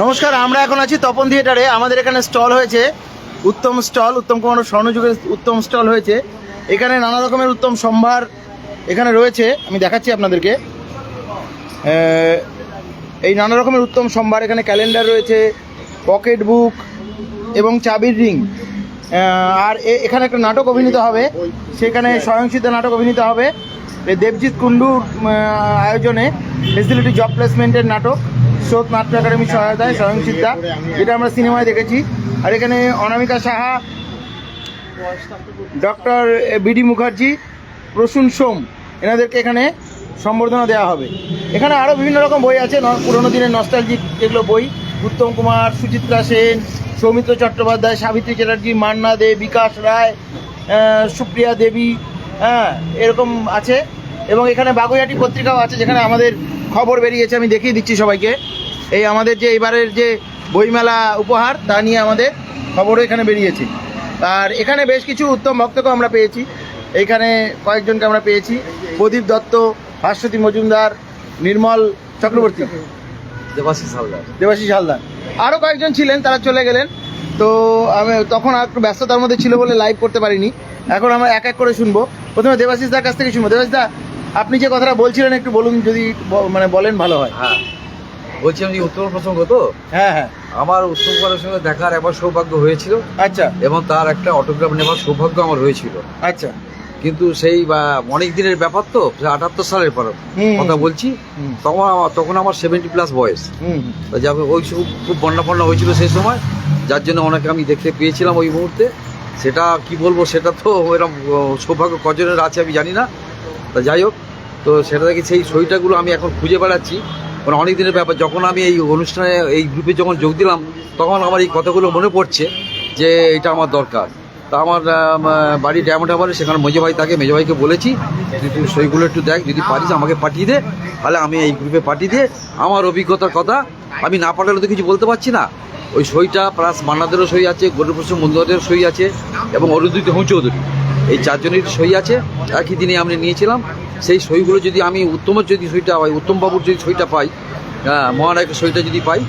নমস্কার, আমরা এখন আছি তপন থিয়েটারে। আমাদের এখানে স্টল হয়েছে, উত্তম কুমার স্বর্ণযুগের উত্তম স্টল হয়েছে। এখানে নানা রকমের উত্তম সম্ভার এখানে রয়েছে, আমি দেখাচ্ছি আপনাদেরকে। এই নানা রকমের উত্তম সম্ভার, এখানে ক্যালেন্ডার রয়েছে, পকেট বুক এবং চাবির রিং। আর এখানে একটা নাটক অভিনীত হবে, সেখানে স্বয়ংসিদ্ধ নাটক অভিনীত হবে দেবজিৎ কুন্ডুর আয়োজনে। ফেসিলিটি জব প্লেসমেন্টের নাটক, স্রোত নাট্য একাডেমির সহায়তায় স্বয়ংসিদ্ধা, যেটা আমরা সিনেমায় দেখেছি। আর এখানে অনামিকা সাহা, ডক্টর বিডি মুখার্জি, প্রসূন সোম, এনাদেরকে এখানে সম্বর্ধনা দেওয়া হবে। এখানে আরও বিভিন্ন রকম বই আছে, পুরোনো দিনের নস্টালজিক যেগুলো বই, উত্তম কুমার, সুচিত্রা সেন, সৌমিত্র চট্টোপাধ্যায়, সাবিত্রী চ্যাটার্জি, মান্না দে, বিকাশ রায়, সুপ্রিয়া দেবী, এরকম আছে। এবং এখানে বাগুইয়াটি পত্রিকাও আছে, যেখানে আমাদের খবর বেরিয়েছে, আমি দেখিয়ে দিচ্ছি সবাইকে। এই আমাদের যে এবারের যে বইমেলা উপহার, তা নিয়ে আমাদের খবরও এখানে বেরিয়েছে। আর এখানে বেশ কিছু উত্তম ভক্তকেও আমরা পেয়েছি। এইখানে কয়েকজনকে আমরা পেয়েছি, প্রদীপ দত্ত, ভাস্বতী মজুমদার, নির্মল চক্রবর্তী, দেবাশিস হালদার, আরও কয়েকজন ছিলেন, তারা চলে গেলেন। তো আমি তখন একটু ব্যস্ততার মধ্যে ছিল বলে লাইভ করতে পারিনি। এখন আমরা এক এক করে শুনবো। প্রথমে দেবাশিস দার কাছ থেকে শুনবো। দেবাশিস দা, আপনি যে কথাটা বলছিলেন একটু বলুন, যদি মানে বলেন ভালো হয়। হ্যাঁ, বলছিলাম যে উত্তম প্রসঙ্গ তো। হ্যাঁ, আমার উত্তম কুমারের সঙ্গে দেখার একবার সৌভাগ্য হয়েছিল। আচ্ছা। এবং তার একটা অটোগ্রাফ নেওয়ার সৌভাগ্য আমার হয়েছিল। আচ্ছা। কিন্তু সেই অনেক দিনের ব্যাপার তো, 78 সালের পর কথা বলছি। তখন আমার 70+ বয়স। যাবে ওই খুব বন্যা হয়েছিল সেই সময়, যার জন্য ওনাকে আমি দেখতে পেয়েছিলাম ওই মুহূর্তে। সেটা কি বলবো, সেটা তো এরকম সৌভাগ্য কজনের আছে আমি জানি না। তা যাই হোক, তো সেটা থেকে সেই ছবিটাগুলো আমি এখন খুঁজে বেড়াচ্ছি। মানে অনেক দিনের ব্যাপার, যখন আমি এই অনুষ্ঠানে এই গ্রুপে যখন যোগ দিলাম, তখন আমার এই কথাগুলো মনে পড়ছে যে এটা আমার দরকার। তা আমার বাড়ি ডায়মন্ড হারবারে, সেখানে মেজো ভাই থাকে, মেজো ভাইকে বলেছি যে তুই সইগুলো একটু দেখ, যদি পারিস আমাকে পাঠিয়ে দে, তাহলে আমি এই গ্রুপে পাঠিয়ে দিয়ে আমার অভিজ্ঞতার কথা। আমি না পাঠালে তো কিছু বলতে পারছি না। ওই সইটা প্লাস মান্নাদেরও সই আছে, গরিবপ্রসাদ মন্দুয়ারের সই আছে, এবং অরুণজিৎ চৌধুরী, এই চারজনের সই আছে। একই দিনে আমরা নিয়েছিলাম। সেই সইগুলো যদি আমি উত্তমের যদি সইটা পাই, উত্তমবাবুর যদি সইটা পাই, মহানায়কের সইটা যদি পাই,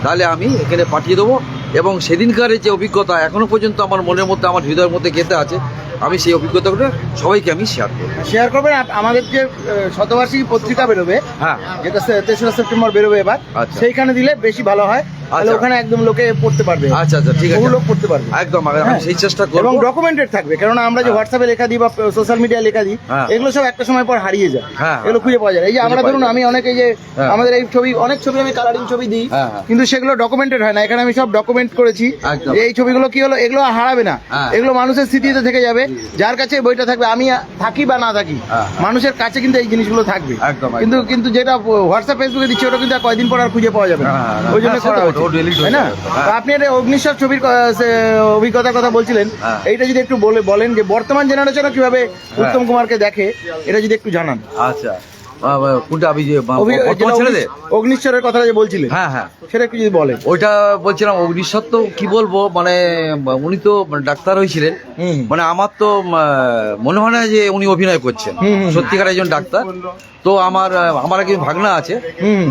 তাহলে আমি এখানে পাঠিয়ে দেবো। এবং সেদিনকার যে অভিজ্ঞতা এখনও পর্যন্ত আমার মনের মধ্যে, আমার হৃদয়ের মধ্যে গেঁথে আছে, আমি সেই অভিজ্ঞতাগুলো সবাইকে আমি শেয়ার করবো। আমাদের যে শতবার্ষিকী পত্রিকা বেরোবে, হ্যাঁ, যেটা 3রা সেপ্টেম্বর বেরোবে এবার, সেইখানে দিলে বেশি ভালো হয়। ওখানে একদম লোকে পড়তে পারবে। আচ্ছা, ঠিক আছে, লোক পড়তে পারবে একদম। আমি সেই চেষ্টা করব। এবং ডকুমেন্টেড থাকবে, কারণ আমরা যে হোয়াটসঅ্যাপে লেখা দিই বা সোশ্যাল মিডিয়ায় লেখা দিই, এগুলো সব একটা সময় পর হারিয়ে যায়, এগুলো খুঁজে পাওয়া যায়। এই যে আমরা ধরুন, আমি অনেকে যে আমাদের এই ছবি, অনেক ছবি আমি কালারিং ছবি দিই, কিন্তু সেগুলো ডকুমেন্টেড হয় না। এখানে আমি সব ডকুমেন্ট করেছি। এই ছবিগুলো কি হলো, এগুলো হারাবে না, এগুলো মানুষের স্মৃতিতে থেকে যাবে। যার কাছে বইটা থাকবে, আমি থাকি বা না থাকি, মানুষের কাছে কিন্তু এই জিনিসগুলো থাকবে। কিন্তু যেটা হোয়াটসঅ্যাপ ফেসবুকে দিচ্ছে, ওটা কিন্তু কয়েকদিন পর আর খুঁজে পাওয়া যাবে না, ওই জন্য করা হয়েছে, তাই না? আপনি একটা অগ্নিশ্বর ছবির অভিজ্ঞতার কথা বলছিলেন, এইটা যদি একটু বলেন যে বর্তমান জেনারেশনে কিভাবে উত্তম কুমারকে দেখে, এটা যদি একটু জানান। আচ্ছা, কোনটা আমি যে অগ্নিশ্বরের কথা যে বলছিলেন, হ্যাঁ, সেটা একটু যদি বলেন। ওইটা বলছিলাম, অগ্নিশ্বর তো কি বলবো, মানে উনি তো ডাক্তার হয়েছিলেন। মানে আমার তো মনে হয় না যে উনি অভিনয় করছেন, সত্যিকার একজন ডাক্তার। তো আমার একজন ভাগনা আছে,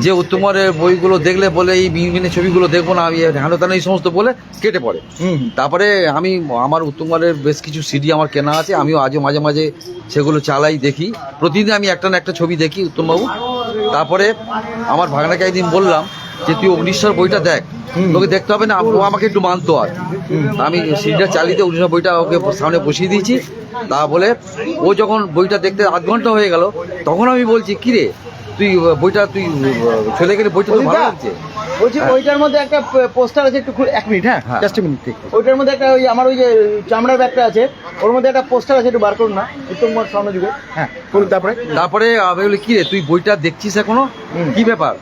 যে উত্তম কুমারের বইগুলো দেখলে বলে এই বিভিন্ন ছবিগুলো দেখবো না, আমি হেন তেন এই সমস্ত বলে কেটে পড়ে। তারপরে আমার উত্তম কুমারের বেশ কিছু সিডি আমার কেনা আছে, আমিও আজও মাঝে মাঝে সেগুলো চালাই, দেখি। প্রতিদিন আমি একটা না একটা ছবি দেখি উত্তমবাবু। তারপরে আমার ভাগনাকে একদিন বললাম যে তুই অগ্নিশ্বর বইটা দেখ, তোকে দেখতে হবে না, ও আমাকে একটু মানতো। আর আমি সিডিটা চালিয়ে অগ্নিশ্বর বইটা ওকে সামনে বসিয়ে দিয়েছি। তা বলে ও যখন বইটা দেখতে আধ ঘন্টা হয়ে গেল, তখন আমি বলছি, কিরে তুই বইটা তুই চলে গেলে, বইটা তো ভালো লাগছে। বলছি ওইটার মধ্যে একটা পোস্টার আছে, একটু 1 মিনিট, হ্যাঁ, জাস্ট 1 মিনিট। ওইটার মধ্যে একটা, ওই আমার ওই যে চামড়ার ব্যাগটা আছে, ওর মধ্যে একটা পোস্টার আছে, একটু বার করুন না, উত্তম কুমার স্বর্ণযুগে। হ্যাঁ, বলুন। তারপরে আমি বলি, কিরে তুই বইটা দেখছিস এখনো, কি ব্যাপার?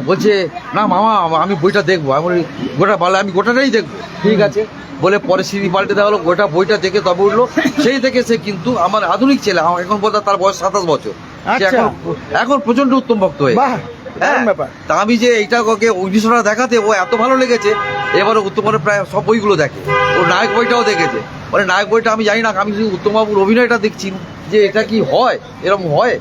বলছে, না মামা আমি বইটা দেখবো। আমি বলি, গোটা বলে আমি গোটাটাই দেখবো। ঠিক আছে বলে পরে সিডি পাল্টে দেওয়া হলো, গোটা বইটা দেখে তবে উঠলো। সেই থেকে সে কিন্তু আমার আধুনিক ছেলে, এখন বলতে তার বয়স 27 বছর। এখন প্রচন্ড উত্তম ভক্ত হয়ে। তা আমি যে এইটা ওকে অগ্নিশ্বরটা দেখাতে ও এত ভালো লেগেছে, এবারে উত্তমের প্রায় সব বইগুলো দেখে। ও নায়ক বইটাও দেখেছে। মানে নায়ক বইটা আমি জানি না, আমি শুধু উত্তমবাবুর অভিনয়টা দেখছি যে এটা কি হয়, এরকম হয়।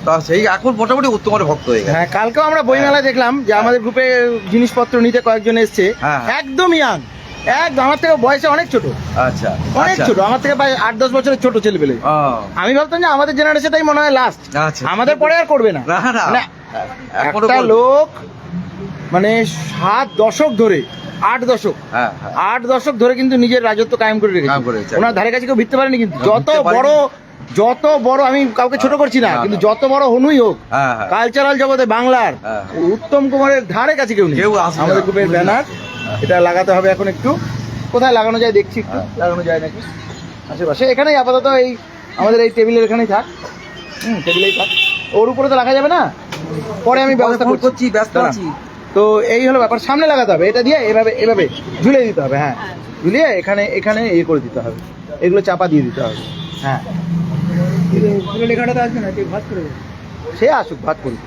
তা সেই এখন মোটামুটি উত্তম কুমারের ভক্ত হয়ে গেছে। হ্যাঁ, কালকেও আমরা বইমেলা দেখলাম যে আমাদের গ্রুপে জিনিসপত্র নিতে কয়েকজন এসছে, হ্যাঁ। একদম ইয়াং, একদম আমার থেকে বয়সে অনেক ছোট, আচ্ছা অনেক ছোট, আমার থেকে প্রায় 8-10 বছরের ছোট ছেলে পেলে। ও, আমি ভাবতাম যে আমাদের জেনারেশনটাই মনে হয় লাস্ট, আচ্ছা। আমাদের পরে আর করবে না। না না মানে এখনো একটা বলবে। লোক মানে 7 দশক ধরে, 8 দশক, হ্যাঁ হ্যাঁ 8 দশক ধরে কিন্তু নিজের রাজত্ব কায়েম করে কায়েম করে রেখেছে। রেখেছে। ওনার ধারে কাছে কেউ ভিড়তে পারেনি, কিন্তু না, যত ভিড়তে পারেনি। বড়, যত বড়, আমি কাউকে ছোট করছি না, না, কিন্তু না। যত বড় হনুই হোক হ্যাঁ হ্যাঁ কালচারাল জগতে বাংলার হ্যাঁ। উত্তম কুমারের ধারে কাছে কেউ নেই। কেউ আসবে না। আমাদের গ্রুপের ব্যানার এটা লাগাতে হবে এখন, একটু কোথায় লাগানো যায় দেখছি, একটু হ্যাঁ। লাগানো যায় নাকি আশেপাশে। এখানেই আপাতত এই আমাদের এই টেবিলের এখানেই থাক, টেবিলেই থাক, ওর উপরে তো রাখা যাবে না, পরে আমি ব্যবস্থা ফোন করছি। করছি, ব্যস্ত দাঁড়া। আছি। তো এই হলো ব্যাপার, সামনে লাগাতে হবে, এটা দিয়ে এভাবে এভাবে ঝুলিয়ে দিতে হবে। হ্যাঁ, ঝুলিয়ে এখানে এখানে ইয়ে করে দিতে হবে, এগুলো চাপা দিয়ে দিতে হবে। হ্যাঁ, লেখাটা তো আসবে না, ভাত করে সে আসুক, ভাত করুক,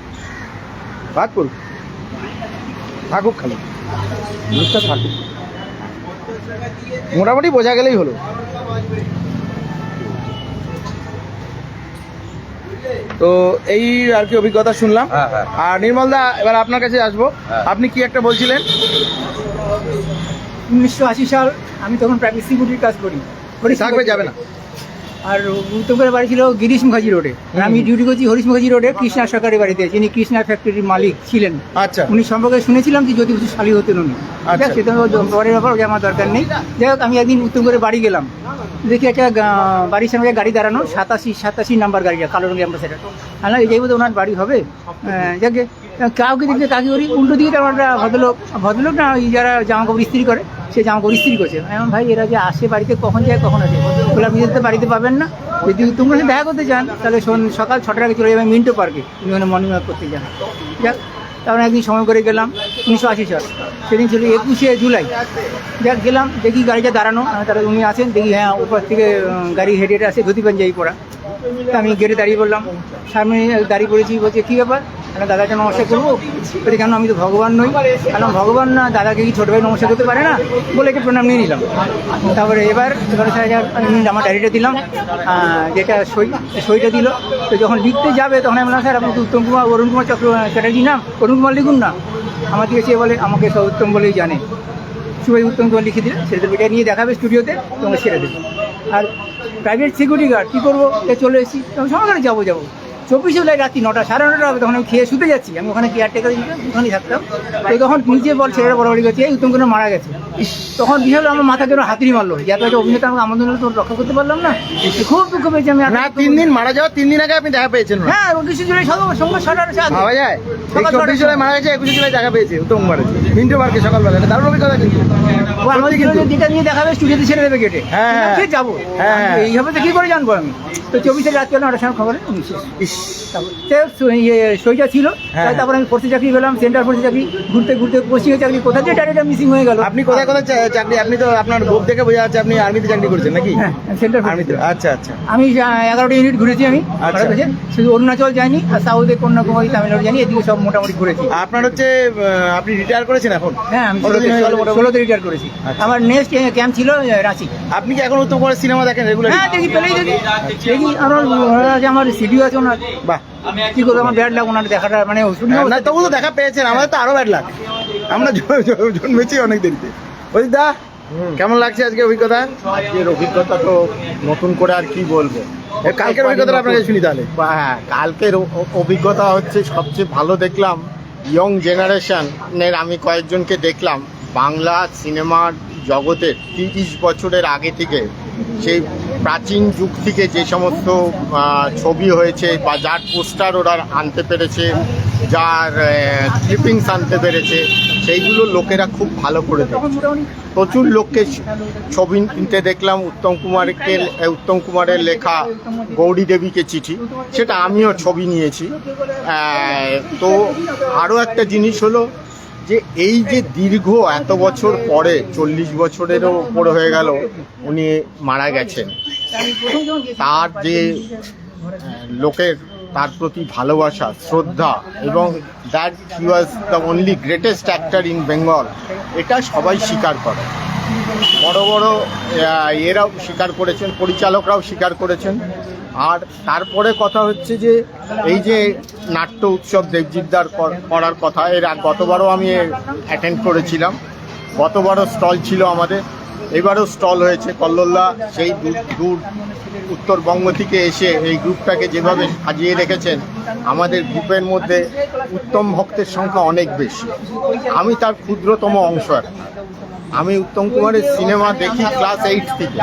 ভাত করুক, থাকুক, খালি জিনিসটা থাকুক, মোটামুটি বোঝা গেলেই হলো। তো এই আর কি অভিজ্ঞতা শুনলাম। হ্যাঁ, হ্যাঁ। আর নির্মল দা, এবার আপনার কাছে আসবো। হ্যাঁ। আপনি কি একটা বলছিলেন? 1980 সাল, আমি তখন প্রাইভেট সিকিউরিটির কাজ করি। থাকবে, যাবে না। আর উত্তমপুরের বাড়ি ছিল গিরিশ মুখার্জি রোডে, আর আমি ডিউটি করছি হরিশ মুখার্জি রোডে কৃষ্ণা সরকারি বাড়িতে, যিনি কৃষ্ণা ফ্যাক্টরির মালিক ছিলেন। আচ্ছা, উনি সম্পর্কে শুনেছিলাম যে যদি কিছু শালী হতেন উনি। আচ্ছা। সেটা পরের ব্যাপার, ওটা আমার দরকার নেই। যাই হোক, আমি একদিন উত্তমপুরের বাড়ি গেলাম, দেখি একটা বাড়ির সামনে গাড়ি দাঁড়ানো, 87 নাম্বার গাড়িটা, কালো রঙের অ্যাম্বাসেডার। আর এই বোধ ওনার বাড়ি হবে। যাকে কাউকে দেখলে কাকে করি, উল্টো দিকে আমার ভদ্রলোক না, ওই যারা জামা কাপড় ইস্ত্রি করে, সে জামা কাপড় ইস্ত্রি করছে। এমন ভাই, এরা যে আসে বাড়িতে, কখন যায় কখন আসে, বলে আপনি যদি বাড়িতে পাবেন না, যদি তোমরা সাথে দেখা করতে চান তাহলে সকাল 6টার আগে চলে যাবেন মিন্টো পার্কে, উনি ওখানে মর্নিং ওয়াক করতে যান। যাক, তারপরে একদিন সময় করে গেলাম, 1980 সাল, সেদিন ছিল 21শে জুলাই। যাক, গেলাম, দেখি গাড়িটা দাঁড়ানো, তারা উনি আছেন, দেখি হ্যাঁ উপর থেকে গাড়ি হেঁটে হেঁটে আসে, ধুতি পাঞ্জাবি পরা। তা আমি গেটে দাঁড়িয়ে পড়লাম, সামনে দাঁড়িয়ে পড়েছি, বলছে কী ব্যাপার, দাদাকে নমস্কার করবো। বলছি কেন, আমি তো ভগবান নই। বললাম ভগবান না, দাদাকে কি ছোটো ভাই নমস্কার করতে পারে না, বলে একটু প্রণাম নিয়ে নিলাম। তারপরে এবার আমি আমার ডায়েরিটা দিলাম, যেটা সইটা দিল। তো যখন লিখতে যাবে তখন আমি বললাম, স্যার আপনি তো উত্তম কুমার, অরুণ কুমার চ্যাটার্জি নাম, অরুণ কুমার লিখুন না। আমার দিকে সে বলে আমাকে সব উত্তম বলেই জানে, সুভাই উত্তম কুমার লিখে দিলে ছেড়ে দেবে, এটা নিয়ে দেখাবে স্টুডিওতে, তোমাকে ছেড়ে দেবে। আর প্রাইভেট সিকিউরিটি গার্ড কী করবো, চলে এসেছি, তখন সকালে যাবো 24 জুলাই রাত্রি 9টা, 9:30 হবে, তখন আমি খেয়ে শুতে যাচ্ছি। আমি ওখানে কেয়ারটেকার ওখানেই থাকতাম। তো তখন নিচে বল ছেলেরা বড়াবড়ি করছে, এই উত্তম কুমার মারা গেছে। তখন বিশাল আমার মাথা কেন হাতিরি মারলো, যে এত একটা অভিনেতা আমাকে আমাদের তো রক্ষা করতে পারলাম না, খুব দুঃখ পেয়েছি আমি। না, 3 দিন মারা যাওয়ার 3 দিন আগে আপনি দেখা পেয়েছেন না? হ্যাঁ, 21 জুলাই সঙ্গে 6টা ভাবা যায়, সকাল 24 জুলাই মারা গেছে, 21 জুলাই দেখা পেয়েছে উত্তম কুমারের মিন্টো পার্কে সকালবেলা। এটা দারুণ অভিজ্ঞতা কিন্তু। আমাদের কিন্তু যেটা নিয়ে দেখাবে স্টুডিওতে ছেড়ে দেবে গেটে, হ্যাঁ, হ্যাঁ। ঠিক যাবো। হ্যাঁ। এইভাবে তো কী করে জানবো আমি। তো 24 রাত পেলাম, 9টার সময় খবরে উনি শেষ। ইস, সইটা ছিল। হ্যাঁ। তারপরে আমি ফোর্সে চাকরি পেলাম, সেন্টার ফোর্সে চাকরি, ঘুরতে ঘুরতে পোস্টিংয়ে চাকরি, কোথা দিয়ে ডাইরেক্ট মিসিং হয়ে গেল। আপনি কোথায় কোথায় চাকরি? আপনি তো আপনার গ্রুপ দেখে বোঝা যাচ্ছে আপনি আর্মিতে চাকরি করছেন নাকি? হ্যাঁ, সেন্টার আর্মিতে, আচ্ছা আচ্ছা। আমি 11টা ইউনিট ঘুরেছি আমি আচ্ছা। ভারতবর্ষে, শুধু অরুণাচল যাইনি, আর সাউথে কন্যাকুমারী, তামিলনাড়ু যাইনি, এদিকে সব মোটামুটি ঘুরেছি। আপনার হচ্ছে আপনি রিটায়ার করেছেন এখন? হ্যাঁ, আমি কতদিন হয়ে গেল মোটামুটি? 16তে রিটায়ার করেছি। আচ্ছা। আমার নেক্সট ক্যাম্প ছিল রাঁচি। আপনি কি এখন উত্তম কুমারের সিনেমা দেখেন রেগুলার? হ্যাঁ, দেখি, পেলেই দেখি। আমার সিডিও আছে ওনার। বাহ, কি করবো, আমার ব্যাড লাগ ওনার দেখাটা, মানে না তবু তো দেখা পেয়েছেন, আমাদের তো আরো ব্যাড লাগ, আমরা জন্মেছি অনেক দেরিতে। দা, কেমন লাগছে আজকে অভিজ্ঞতা? আজকের অভিজ্ঞতা তো নতুন করে আর কি বলবো। কালকের অভিজ্ঞতাটা আপনাকে শুনি তাহলে। হ্যাঁ, কালকের অভিজ্ঞতা হচ্ছে সবচেয়ে ভালো দেখলাম ইয়ং জেনারেশনের। আমি কয়েকজনকে দেখলাম বাংলা সিনেমার জগতের 30 বছরের আগে থেকে, সেই প্রাচীন যুগ থেকে যে সমস্ত ছবি হয়েছে বা যার পোস্টার ওরা আনতে পেরেছে, যার ক্লিপিংস আনতে পেরেছে, সেইগুলো লোকেরা খুব ভালো করে দেখছে। প্রচুর লোককে ছবি কিনতে দেখলাম। উত্তম কুমারের লেখা গৌরী দেবীকে চিঠি, সেটা আমিও ছবি নিয়েছি। তো আরও একটা জিনিস হলো যে এই যে দীর্ঘ এত বছর পরে, 40 বছরেরও উপরে হয়ে গেল উনি মারা গেছেন, তার যে লোকের তার প্রতি ভালোবাসা, শ্রদ্ধা, এবং that he was the only greatest actor in Bengal, এটা সবাই স্বীকার করে। বড় বড় এরাও স্বীকার করেছেন, পরিচালকরাও স্বীকার করেছেন। আর তারপরে কথা হচ্ছে যে এই যে নাট্য উৎসব দেবজিৎদার করার কথা, এর গতবারও আমি অ্যাটেন্ড করেছিলাম, গতবারও স্টল ছিল আমাদের, এবারও স্টল হয়েছে। কল্লোলদা সেই দূর উত্তরবঙ্গ থেকে এসে এই গ্রুপটাকে যেভাবে সাজিয়ে রেখেছেন, আমাদের গ্রুপের মধ্যে উত্তম ভক্তের সংখ্যা অনেক বেশি। আমি তার ক্ষুদ্রতম অংশ আর কি। আমি উত্তম কুমারের সিনেমা দেখি ক্লাস 8 থেকে,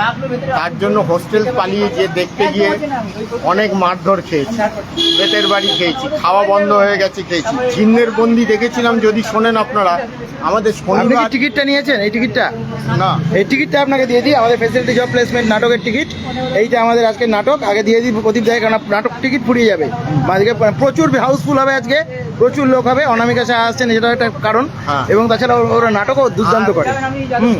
তার জন্য হোস্টেল পালিয়ে যে দেখতে গিয়ে অনেক মারধর খেয়েছি, পেটের বাড়ি খেয়েছি, খাওয়া বন্ধ হয়ে গেছে খেয়েছি। ঝিন্নের বন্দি দেখেছিলাম, যদি শোনেন আপনারা, আমাদের আপনি কি শনিবার। টিকিটটা নিয়েছেন? এই টিকিটটা না, এই টিকিটটা আপনাকে দিয়ে দিই, আমাদের ফেসিলিটি জব প্লেসমেন্ট নাটকের টিকিট। এইটা আমাদের আজকের নাটক, আগে দিয়ে দিই প্রদীপ দেয়, কারণ নাটক টিকিট ফুরিয়ে যাবে। আজকে প্রচুর হাউসফুল হবে, আজকে প্রচুর লোক হবে। অনামিকা শাহ আসছেন, সেটা একটা কারণ। হ্যাঁ। এবং তাছাড়া ওরা নাটকও দুর্দান্ত করে।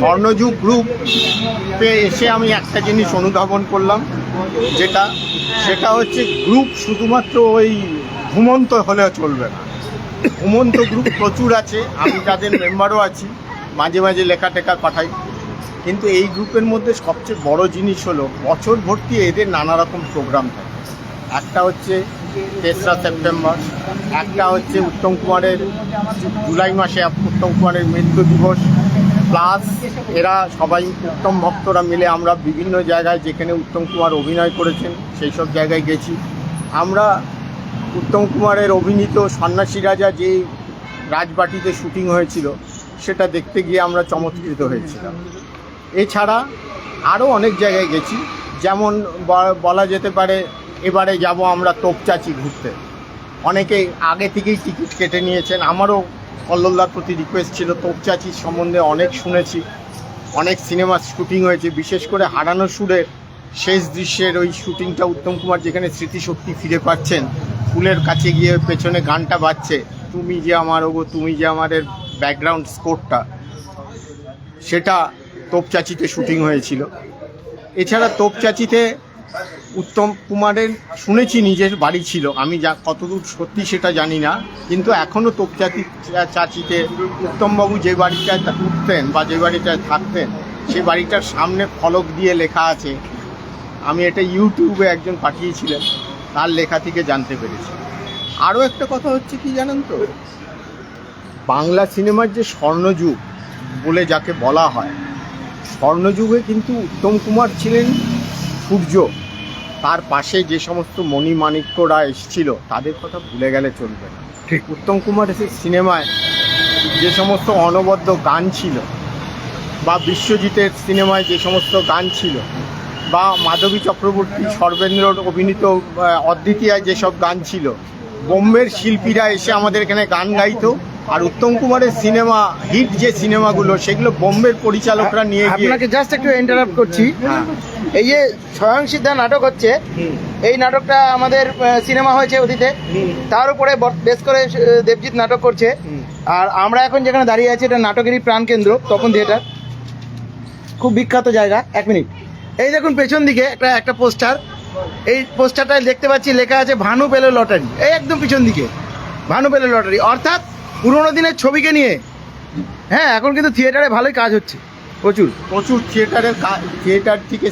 স্বর্ণযুগ গ্রুপে এসে আমি একটা জিনিস অনুধাবন করলাম, সেটা হচ্ছে গ্রুপ শুধুমাত্র ওই ঘুমন্ত হলে চলবে না। ঘুমন্ত গ্রুপ প্রচুর আছে, আমি তাদের মেম্বারও আছি, মাঝে মাঝে লেখা টেখা পাঠাই। কিন্তু এই গ্রুপের মধ্যে সবচেয়ে বড় জিনিস হলো বছর ভর্তি এদের নানা রকম প্রোগ্রাম থাকে। একটা হচ্ছে 3রা সেপ্টেম্বর, একটা হচ্ছে উত্তম কুমারের জুলাই মাসে উত্তম কুমারের মৃত্যু দিবস, প্লাস এরা সবাই উত্তম ভক্তরা মিলে আমরা বিভিন্ন জায়গায় যেখানে উত্তম কুমার অভিনয় করেছেন সেই সব জায়গায় গেছি। আমরা উত্তম কুমারের অভিনীত সন্ন্যাসী রাজা যে রাজবাটিতে শুটিং হয়েছিল সেটা দেখতে গিয়ে আমরা চমৎকৃত হয়েছিলাম। এছাড়া আরও অনেক জায়গায় গেছি, যেমন বলা যেতে পারে এবারে যাব আমরা তোপচাচি ঘুরতে। অনেকে আগে থেকেই টিকিট কেটে নিয়েছেন, আমারও কল্লোলদার প্রতি রিকোয়েস্ট ছিল। তোপচাচির সম্বন্ধে অনেক শুনেছি, অনেক সিনেমা শুটিং হয়েছে, বিশেষ করে হারানো সুরের শেষ দৃশ্যের ওই শুটিংটা উত্তম কুমার যেখানে স্মৃতিশক্তি ফিরে পাচ্ছেন, ফুলের কাছে গিয়ে পেছনে গানটা বাজছে, তুমি যে আমার ওগো তুমি যে আমাদের ব্যাকগ্রাউন্ড স্কোরটা, সেটা তোপচাচিতে শুটিং হয়েছিল। এছাড়া তোপচাচিতে উত্তম কুমারের শুনেছি নিজের বাড়ি ছিল, আমি কতদূর সত্যি সেটা জানি না, কিন্তু এখনও তোপচাচিতে উত্তমবাবু যে বাড়িটায় উঠতেন বা যে বাড়িটায় থাকতেন সেই বাড়িটার সামনে ফলক দিয়ে লেখা আছে। আমি এটা ইউটিউবে একজন পাঠিয়েছিলেন, তার লেখা থেকে জানতে পেরেছি। আরও একটা কথা হচ্ছে কি জানেন তো, বাংলা সিনেমার যে স্বর্ণযুগ বলে যাকে বলা হয়, স্বর্ণযুগে কিন্তু উত্তম কুমার ছিলেন সূর্য, তার পাশে যে সমস্ত মণিমাণিক্যরা এসেছিল তাদের কথা ভুলে গেলে চলবে না। ঠিক। উত্তম কুমারের সিনেমায় যে সমস্ত অনবদ্য গান ছিল, বা বিশ্বজিতের সিনেমায় যে সমস্ত গান ছিল, বা মাধবী চক্রবর্তী সর্বেন্দ্রর অভিনীত অদ্বিতীয়ায় যেসব গান ছিল, বোম্বের শিল্পীরা এসে আমাদের এখানে গান গাইতো। আর উত্তম কুমারের সিনেমা হিট যে সিনেমাগুলো, সেগুলো বোম্বের পরিচালকরা নিয়ে গিয়ে। আপনাকে জাস্ট একটু ইন্টারাপ্ট করছি। হ্যাঁ। এই যে স্বয়ং সিদ্ধা নাটক হচ্ছে, এই নাটকটা আমাদের সিনেমা হয়েছে অতীতে, তার উপরে বেশ করে দেবজিৎ নাটক করছে। আর আমরা এখন যেখানে দাঁড়িয়ে আছি এটা নাটকেরই প্রাণকেন্দ্র, তপন থিয়েটার, খুব বিখ্যাত জায়গা। 1 মিনিট, এই দেখুন পেছন দিকে একটা পোস্টার, এই পোস্টারটায় দেখতে পাচ্ছি লেখা আছে ভানু পেলো লটারি। এই একদম পিছন দিকে ভানু পেলো লটারি, অর্থাৎ পুরোনো দিনের ছবিকে নিয়ে। হ্যাঁ, এখন কিন্তু থিয়েটারে ভালোই কাজ হচ্ছে, প্রচুর থিয়েটার থেকে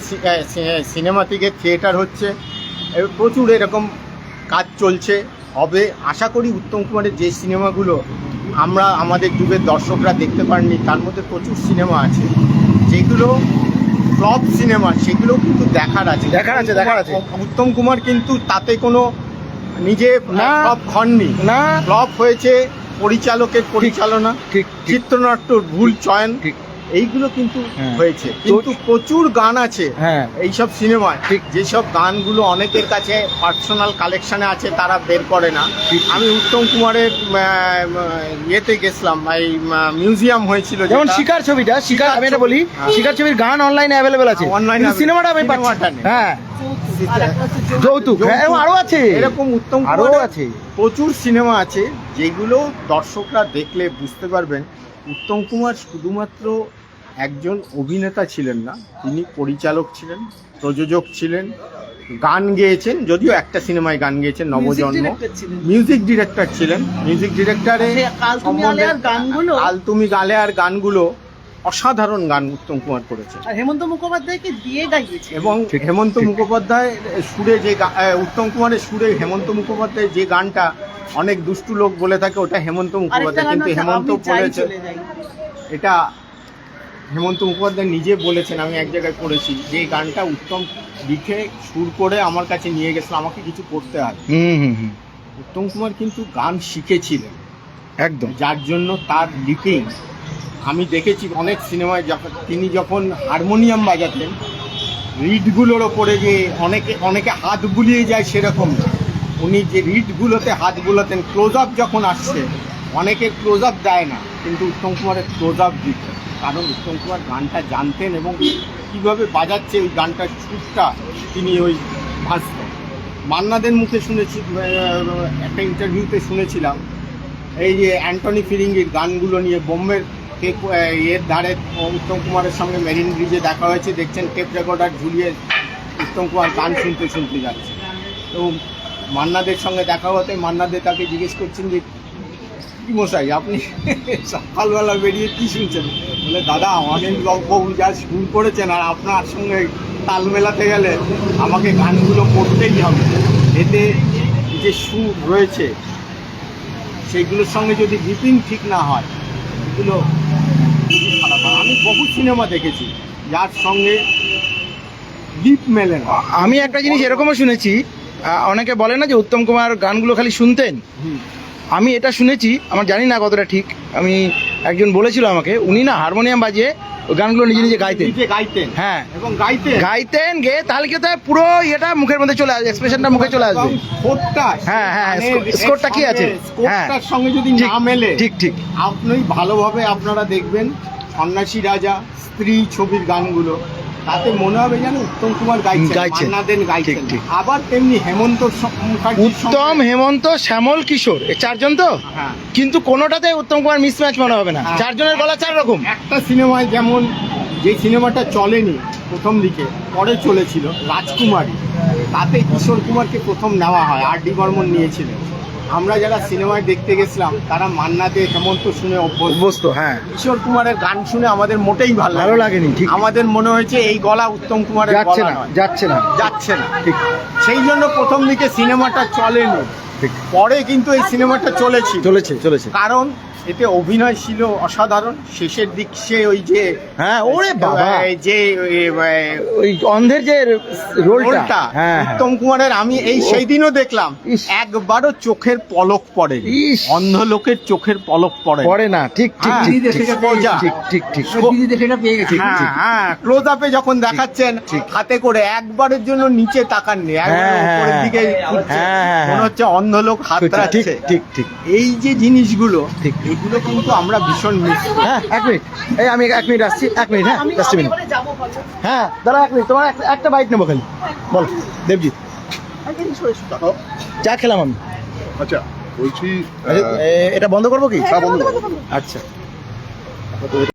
সিনেমা থেকে থিয়েটার হচ্ছে, প্রচুর এরকম কাজ চলছে হবে। আশা করি উত্তম কুমারের যে সিনেমাগুলো আমরা আমাদের যুগের দর্শকরা দেখতে পারেননি, তার মধ্যে প্রচুর সিনেমা আছে যেগুলো ফ্লপ সিনেমা, সেগুলো কিন্তু দেখার আছে। উত্তম কুমার কিন্তু তাতে কোনো নিজে ফ্লপ হননি, না ফ্লপ হয়েছে পরিচালকের পরিচালনা, চিত্রনাট্যর ভুল চয়ন, এইগুলো কিন্তু হয়েছে। কিন্তু প্রচুর গান আছে এইসব সিনেমায়, যেসব গানগুলো অনেকের কাছে পার্সোনাল কালেকশনে আছে, তারা বের করে না। আমি উত্তম কুমারের ইয়েতে গেছিলাম, এই মিউজিয়াম হয়েছিল যেমন শিকার ছবিটা, শিকার আমি এটা বলি, শিকার ছবির গান অনলাইনে অ্যাভেলেবেল আছে, অনলাইনে সিনেমাটা আমি পাচ্ছি। হ্যাঁ, যৌতুক আরো আছে, এরকম উত্তম আরো কুমারের আছে প্রচুর সিনেমা আছে যেগুলো দর্শকরা দেখলে বুঝতে পারবেন উত্তম কুমার শুধুমাত্র একজন অভিনেতা ছিলেন না, তিনি পরিচালক ছিলেন, প্রযোজক ছিলেন, গান গেয়েছেন, যদিও একটা সিনেমায় গান গেয়েছেন নবজন্ম, মিউজিক ডিরেক্টর ছিলেন। মিউজিক ডিরেক্টরে কাল তুমি গালে আর গানগুলো অসাধারণ গান উত্তম কুমার করেছে। আর হেমন্ত মুখোপাধ্যায়কে দিয়ে গাইয়েছে। এবং হেমন্ত মুখোপাধ্যায় সুরে যে উত্তম কুমারের সুরে হেমন্ত মুখোপাধ্যায় যে গানটা, অনেক দুষ্টু লোক বলে থাকে ওটা হেমন্ত আরেকটা মুখোপাধ্যায়, গান কিন্তু আছে, হেমন্ত আমি চাই বলেছে চলে যাই। এটা হেমন্ত মুখোপাধ্যায় নিজে বলেছেন, আমি এক জায়গায় পড়েছি যে এই গানটা উত্তম লিখে সুর করে আমার কাছে নিয়ে গেছিল, আমাকে কিছু করতে হয়। উত্তম কুমার কিন্তু গান শিখেছিলেন একদম। যার জন্য তার লিপিং আমি দেখেছি অনেক সিনেমায়, তিনি যখন হারমোনিয়াম বাজাতেন রিডগুলোর ওপরে যে অনেকে হাত বুলিয়ে যায় সেরকম না, উনি যে রিডগুলোতে হাত বুলাতেন, ক্লোজ আপ যখন আসছে অনেকের ক্লোজ আপ দেয় না, কিন্তু উত্তম কুমারের ক্লোজ আপ দিতেন, কারণ উত্তম কুমার গানটা জানতেন এবং কীভাবে বাজাচ্ছে ওই গানটার সুরটা তিনি ওই ভাসতেন। মান্নাদের মুখে শুনেছি, একটা ইন্টারভিউতে শুনেছিলাম এই যে অ্যান্টনি ফিরিঙ্গির গানগুলো নিয়ে বোম্বের এর ধারে উত্তম কুমারের সঙ্গে মেরিন ব্রিজে দেখা হয়েছে, দেখছেন টেপ রেকর্ডার ঝুলিয়ে উত্তম কুমার গান শুনতে শুনতে যাচ্ছে। তো মান্নাদের সঙ্গে দেখা হতে মান্নাদের তাকে জিজ্ঞেস করছেন যে কি মশাই আপনি সকালবেলা বেরিয়ে কী শুনছেন? বলে দাদা আমাকে বাবু যা সুর করেছেন আর আপনার সঙ্গে তাল মেলাতে গেলে আমাকে গানগুলো করতেই হবে, এতে যে সুর রয়েছে সেইগুলোর সঙ্গে যদি রিপিং ঠিক না হয় এগুলো খুবই খারাপ হয়। আমি বহু সিনেমা দেখেছি যার সঙ্গে লিপ মেলে না। আমি একটা জিনিস এরকমও শুনেছি, অনেকে বলে না যে উত্তম কুমার গানগুলো খালি শুনতেন, আমি এটা শুনেছি, আমার জানি না কতটা ঠিক, আমি একজন বলেছিল আমাকে, উনি না হারমোনিয়াম বাজিয়ে ওই গানগুলো নিজে নিজে গাইতেন। নিজে গাইতেন, হ্যাঁ, এবং গাইতেন গেয়ে তাহলে কি হতো, পুরো এটা মুখের মধ্যে চলে আসবে, এক্সপ্রেশনটা মুখে চলে আসবে। স্কোরটা, হ্যাঁ, হ্যাঁ, স্কোরটা কি আছে, হ্যাঁ, স্কোরটার সঙ্গে যদি ঠিক, না মেলে, ঠিক ঠিক আপনি ভালোভাবে আপনারা দেখবেন সন্ন্যাসী রাজা, স্ত্রী ছবির গানগুলো, তাতে মনে হবে যেন উত্তম কুমার গাইছেন, মান্নাদেন গাইছেন। ঠিক। আবার তেমনি হেমন্ত মুখার্জির উত্তম, হেমন্ত, শ্যামল, কিশোর, এই চারজন তো, হ্যাঁ, কিন্তু কোনোটাতে উত্তম কুমার মিসম্যাচ মনে হবে না, হ্যাঁ। চারজনের গলা চার রকম। একটা সিনেমায় যেমন যে সিনেমাটা চলেনি প্রথম দিকে, পরে চলেছিল রাজকুমারী, তাতে কিশোর কুমারকে প্রথম নেওয়া হয়, আর ডি বর্মন নিয়েছিলেন। আমরা যারা সিনেমায় দেখতে গেছিলাম তারা মান্না দে, হেমন্ত শুনে অভ্যস্ত, হ্যাঁ, কিশোর কুমারের গান শুনে আমাদের মোটেই ভালো লাগেনি, ঠিক। আমাদের মনে হয়েছে এই গলা উত্তম কুমারের যাচ্ছে গলা না, নয়, যাচ্ছে না, ঠিক। সেই জন্য প্রথম দিকে সিনেমাটা চলেনি, ঠিক। পরে কিন্তু এই সিনেমাটা চলেছে কারণ এতে অভিনয় ছিল অসাধারণ। শেষের দিক সে ওই যে, হ্যাঁ, ওরে বাবা, যে ওই অন্ধের যে রোলটা, হ্যাঁ, উত্তম কুমারের, আমি এই সেই দিনও দেখলাম ইস। একবারও চোখের পলক পড়ে, ইস। অন্ধ লোকের চোখের পলক পড়ে না, ঠিক ঠিক হ্যাঁ, ঠিক, দিদিদের সেটা পেয়ে গেছে। ঠিক ঠিক। দিদিদের সেটা পেয়ে গেছে। হ্যাঁ, ক্লোজ আপে যখন দেখাচ্ছেন হাতে করে, একবারের জন্য নিচে তাকাননি, একবার হ্যাঁ, উপরের হ্যাঁ, দিকে ঘুরছে। হ্যাঁ, মনে হচ্ছে অন্ধ লোক হাত ঠিক রাখছে। ঠিক। এই যে জিনিসগুলো, ঠিক। এগুলো কিন্তু আমরা ভীষণ মিস করি। হ্যাঁ, এক মিনিট, এই আমি 1 মিনিট আসছি, 1 মিনিট, হ্যাঁ, আমি জাস্ট মিনিট, এবারে যাবো ভালো। হ্যাঁ, দাঁড়া 1 মিনিট, তোমার একটা বাইট নেবো খালি, বলো দেবজিৎ। চা খেলাম আমি। আচ্ছা বলছি এটা বন্ধ করবো কি? হ্যাঁ, বন্ধ করো। আচ্ছা।